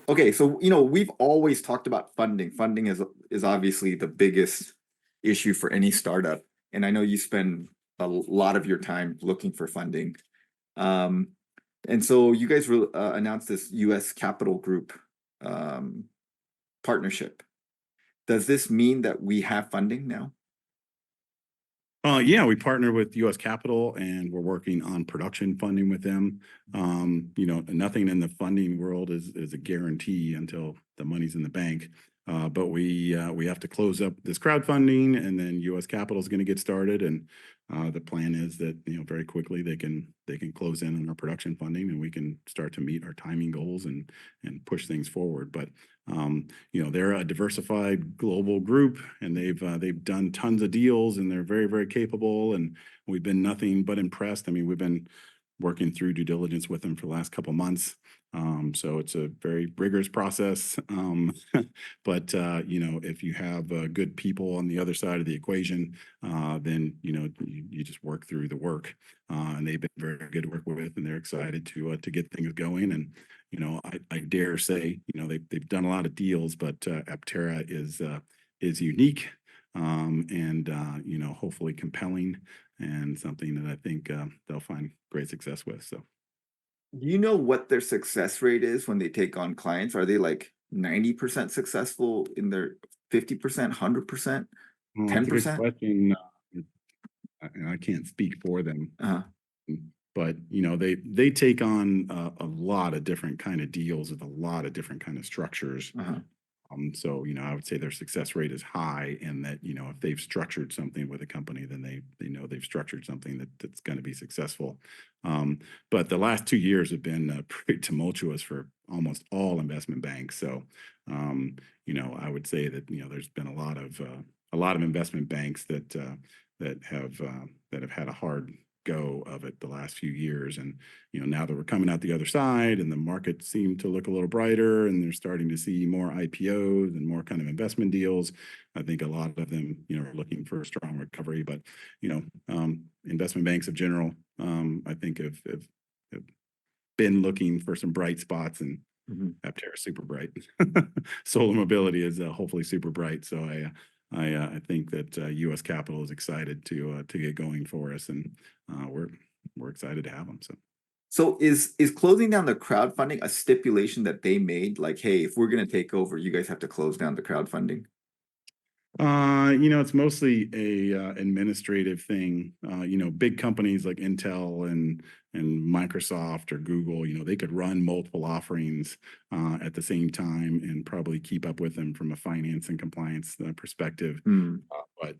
Okay, so we've always talked about funding. Funding is obviously the biggest issue for any startup, and I know you spend a lot of your time looking for funding. Um, and so you guys announced this U.S. Capital Group um, partnership. Does this mean that we have funding now? Yeah, we partner with U.S. Capital, and we're working on production funding with them. Nothing in the funding world is a guarantee until the money's in the bank. But we have to close up this crowdfunding, and then U.S. Capital is going to get started. And the plan is that very quickly they can close in on our production funding, and we can start to meet our timing goals and push things forward. But they're a diversified global group, and they've done tons of deals, and they're very, very capable, and we've been nothing but impressed. I mean, we've been working through due diligence with them for the last couple months. So it's a very rigorous process. But if you have good people on the other side of the equation, then you just work through the work. And they've been very good to work with, and they're excited to get things going. And I dare say, they've done a lot of deals, but APTERA is unique, and hopefully compelling, and something that I think they'll find great success with. So, Do you know what their success rate is when they take on clients? Are they like 90% successful in their 50%, 100%, well, that's a good 10%? question. I can't speak for them, Uh-huh. but they take on a lot of different kind of deals with a lot of different kind of structures. Uh-huh. So, I would say their success rate is high, and that, if they've structured something with a company, then they know they've structured something that's going to be successful. But the last 2 years have been pretty tumultuous for almost all investment banks. So, I would say that, there's been a lot of investment banks that have had a hard go of it the last few years. And now that we're coming out the other side, and the market seemed to look a little brighter, and they're starting to see more IPOs and more kind of investment deals, I think a lot of them are looking for a strong recovery. But investment banks in general, I think have been looking for some bright spots, and Mhm. APTERA is super bright. Solar mobility is hopefully super bright. So I think that U.S. Capital is excited to get going for us, and we're excited to have them. So. So is closing down the crowdfunding a stipulation that they made? Like, hey, if we're gonna take over, you guys have to close down the crowdfunding. It's mostly a administrative thing. Big companies like Intel and Microsoft or Google, they could run multiple offerings at the same time, and probably keep up with them from a finance and compliance perspective. Hmm, But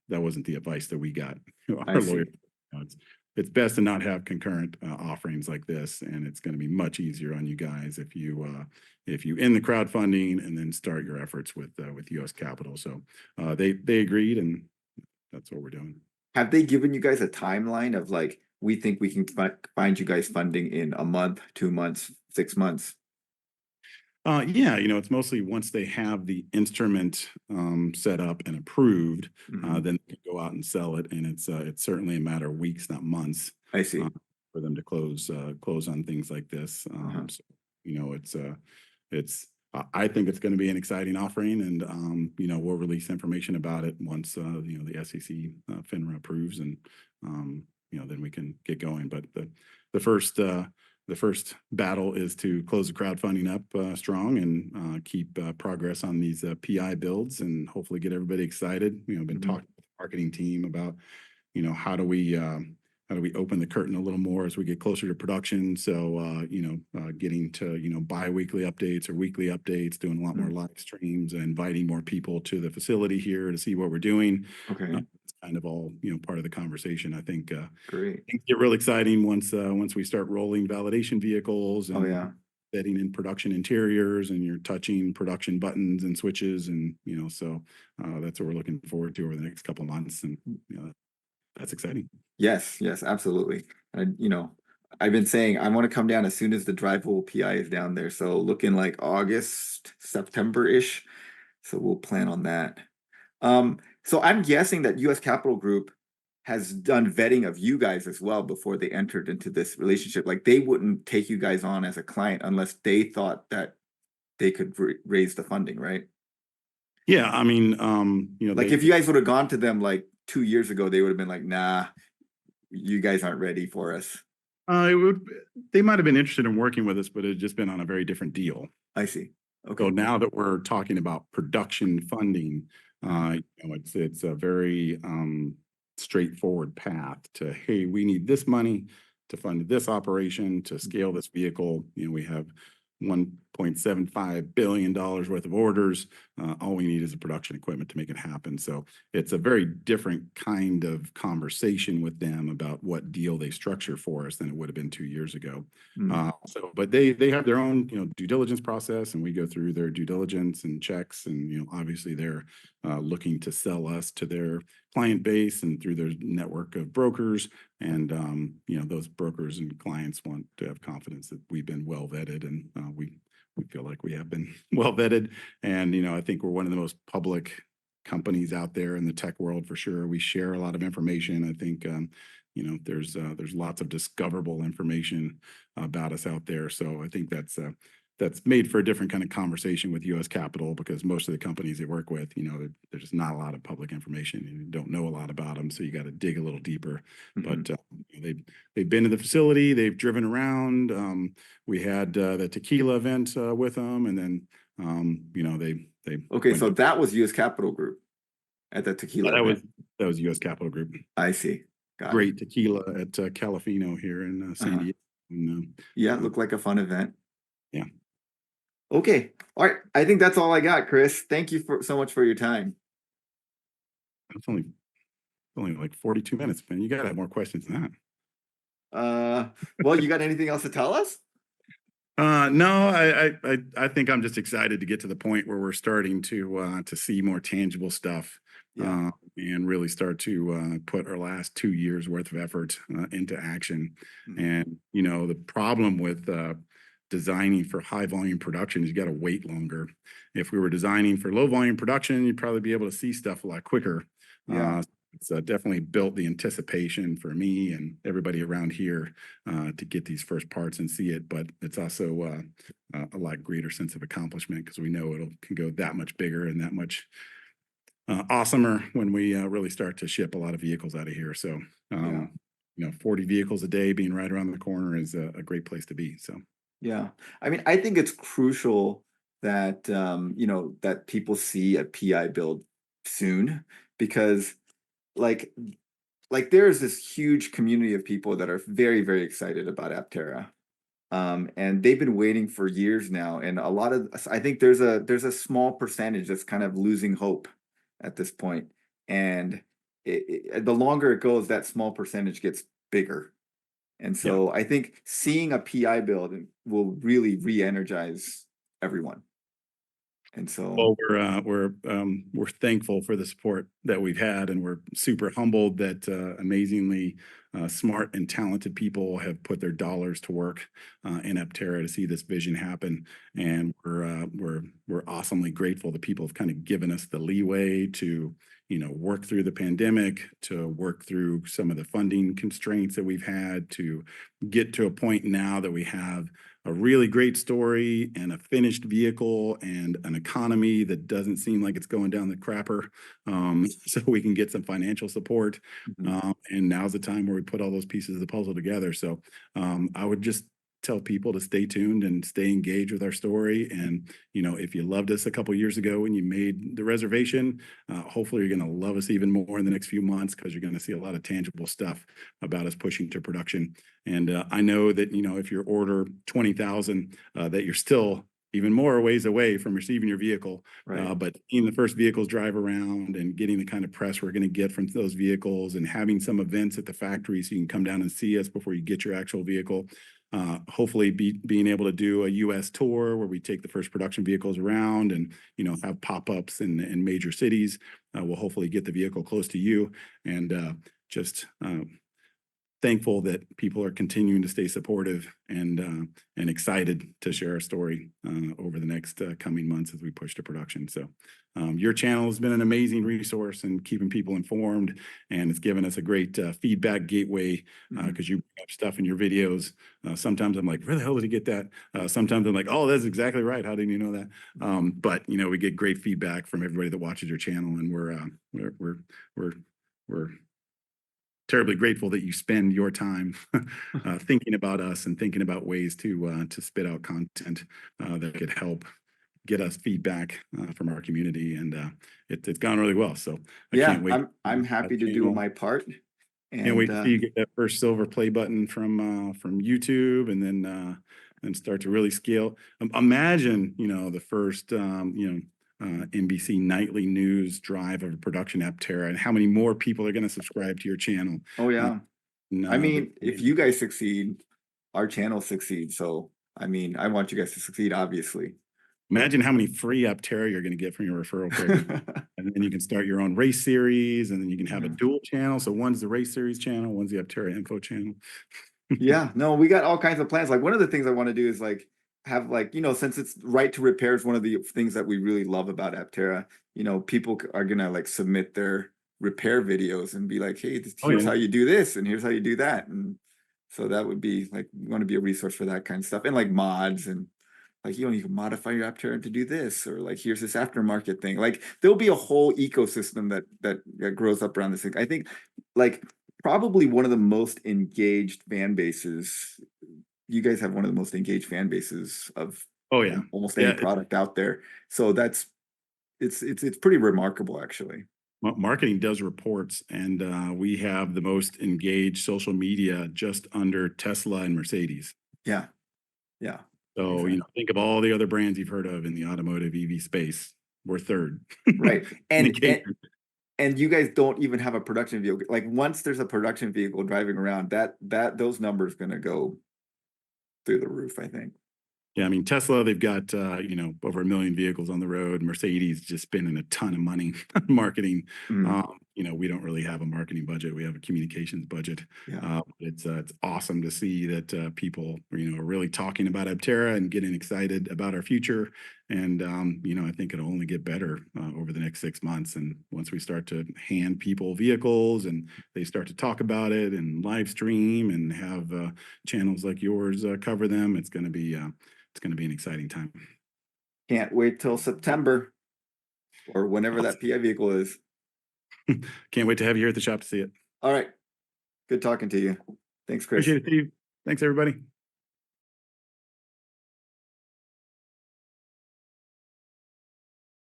that wasn't the advice that we got. I Our lawyer, see. it's best to not have concurrent offerings like this, and it's going to be much easier on you guys if you end the crowdfunding and then start your efforts with U.S. Capital. So they agreed, and that's what we're doing. Have they given you guys a timeline of like, we think we can find you guys funding in a month, 2 months, 6 months? Yeah, it's mostly once they have the instrument set up and approved, Mhm. then they can go out and sell it, and it's certainly a matter of weeks, not months, I uh, see. for them to close on things like this. Uh-huh. So it's I think it's going to be an exciting offering, and we'll release information about it once the SEC FINRA approves, and then we can get going. But the first the first battle is to close the crowdfunding up strong, and keep progress on these PI builds, and hopefully get everybody excited. Been Mhm. talking with the marketing team about how do we open the curtain a little more as we get closer to production. So getting to bi-weekly updates or weekly updates, doing a lot more Mm. live streams, and inviting more people to the facility here to see what we're doing. Okay, It's kind of all part of the conversation. I think great. things get real exciting once we start rolling validation vehicles, Oh and yeah. setting in production interiors, and you're touching production buttons and switches, and so that's what we're looking forward to over the next couple of months. And that's exciting. Yes, yes, absolutely. And I've been saying I want to come down as soon as the drivable PI is down there. So looking like August, September-ish. So we'll plan on that. So I'm guessing that US Capital Group has done vetting of you guys as well before they entered into this relationship. Like they wouldn't take you guys on as a client unless they thought that they could raise the funding, right? Yeah, I mean, Like if you guys would have gone to them like 2 years ago, they would have been like, nah, you guys aren't ready for us. it would, they might have been interested in working with us, but it had just been on a very different deal. I see. So Okay. now that we're talking about production funding, Uh-huh. it's a very straightforward path to, hey, we need this money to fund this operation, to scale this vehicle. We have $1.75 billion worth of orders. All we need is the production equipment to make it happen. So it's a very different kind of conversation with them about what deal they structure for us than it would have been 2 years ago. But they have their own, due diligence process, and we go through their due diligence and checks, and obviously they're looking to sell us to their client base and through their network of brokers. And those brokers and clients want to have confidence that we've been well vetted, and we feel like we have been well vetted. And I think we're one of the most public companies out there in the tech world for sure. We share a lot of information. I think there's lots of discoverable information about us out there. So I think that's made for a different kind of conversation with U.S. Capital, because most of the companies they work with, there's just not a lot of public information, and you don't know a lot about them. So you got to dig a little deeper. But they've been to the facility, they've driven around. We had the tequila event with them, and then they Okay, so that was US Capital Group at the tequila event. That was U.S. Capital Group. I see. Got it. Great tequila at Califino here in San Diego. And, yeah, it looked like a fun event. Yeah. Okay. All right. I think that's all I got, Chris. Thank you so much for your time. It's only like 42 minutes, man. You gotta have more questions than that. Well, you got anything else to tell us? No, I think I'm just excited to get to the point where we're starting to see more tangible stuff. Yeah. And really start to put our last 2 years worth of effort into action. And the problem with designing for high volume production is you got to wait longer. If we were designing for low volume production, you'd probably be able to see stuff a lot quicker. Yeah. It's definitely built the anticipation for me and everybody around here to get these first parts and see it. But it's also a lot greater sense of accomplishment, because we know can go that much bigger and that much awesomer when we really start to ship a lot of vehicles out of here. So 40 vehicles a day being right around the corner is a great place to be. So yeah, I mean, I think it's crucial that that people see a PI build soon, because like there is this huge community of people that are very, very excited about APTERA. And they've been waiting for years now, and I think there's a small percentage that's kind of losing hope at this point. And the longer it goes, that small percentage gets bigger. And so I think seeing a PI build will really re-energize everyone. And so we're thankful for the support that we've had, and we're super humbled that amazingly smart and talented people have put their dollars to work in APTERA to see this vision happen. And we're awesomely grateful that people have kind of given us the leeway to work through the pandemic, to work through some of the funding constraints that we've had, to get to a point now that we have a really great story and a finished vehicle and an economy that doesn't seem like it's going down the crapper, so we can get some financial support. And now's the time where we put all those pieces of the puzzle together. So I would just tell people to stay tuned and stay engaged with our story. And if you loved us a couple years ago when you made the reservation, hopefully you're going to love us even more in the next few months, because you're going to see a lot of tangible stuff about us pushing to production. And I know that if you order 20,000, that you're still even more ways away from receiving your vehicle. Right. But seeing the first vehicles drive around and getting the kind of press we're going to get from those vehicles, and having some events at the factory so you can come down and see us before you get your actual vehicle. Hopefully being able to do a US tour where we take the first production vehicles around and have pop-ups in major cities. We'll hopefully get the vehicle close to you, and just thankful that people are continuing to stay supportive and excited to share our story over the next coming months as we push to production. So your channel has been an amazing resource in keeping people informed, and it's given us a great feedback gateway because you have stuff in your videos. Sometimes I'm like, where the hell did he get that? Sometimes I'm like, oh, that's exactly right. How did you know that? But you know, we get great feedback from everybody that watches your channel, and we're terribly grateful that you spend your time thinking about us and thinking about ways to spit out content that could help get us feedback from our community, and it's gone really well. So I Yeah, can't wait. I'm happy to do my part. Can't wait And to see you get that first silver play button from YouTube, and then start to really scale. Imagine, you know, the first NBC nightly news drive of a production APTERA, and how many more people are going to subscribe to your channel. oh yeah, I mean, if The you guys succeed, our channel succeeds. So I mean, I want you guys to succeed, obviously. Imagine how many free APTERA you're going to get from your referral program. And then you can start your own race series, and then you can have a dual channel. So one's the race series channel, one's the APTERA info channel. Yeah, no, we got all kinds of plans. Like one of the things I want to do is like have like, you know, since it's right to repair is one of the things that we really love about APTERA, you know, people are gonna like submit their repair videos and be like, hey, here's how you do this and here's how you do that. And so that would be like, we want to be a resource for that kind of stuff, and like mods, and like, you know, you can modify your APTERA to do this, or like here's this aftermarket thing. Like there'll be a whole ecosystem that grows up around this thing. I think like probably one of the most engaged fan bases. You guys have one of the most engaged fan bases of Oh yeah. almost any product out there. So that's it's pretty remarkable, actually. Marketing does reports, and we have the most engaged social media just under Tesla and Mercedes. Yeah, yeah. So, exactly. you know, think of all the other brands you've heard of in the automotive EV space. We're third. Right. And you guys don't even have a production vehicle. Like once there's a production vehicle driving around, those numbers gonna go through the roof, I think. Yeah, I mean, Tesla, they've got, you know, over 1 million vehicles on the road. Mercedes just spending a ton of money on marketing. You know, we don't really have a marketing budget. We have a communications budget. Yeah. It's awesome to see that people, you know, are really talking about APTERA and getting excited about our future. And, you know, I think it'll only get better over the next 6 months. And once we start to hand people vehicles and they start to talk about it and live stream and have channels like yours cover them, it's going to be an exciting time. Can't wait till September or whenever that PI vehicle is. Can't wait to have you here at the shop to see it. All right. Good talking to you. Thanks, Chris. Appreciate it, Steve. Thanks, everybody.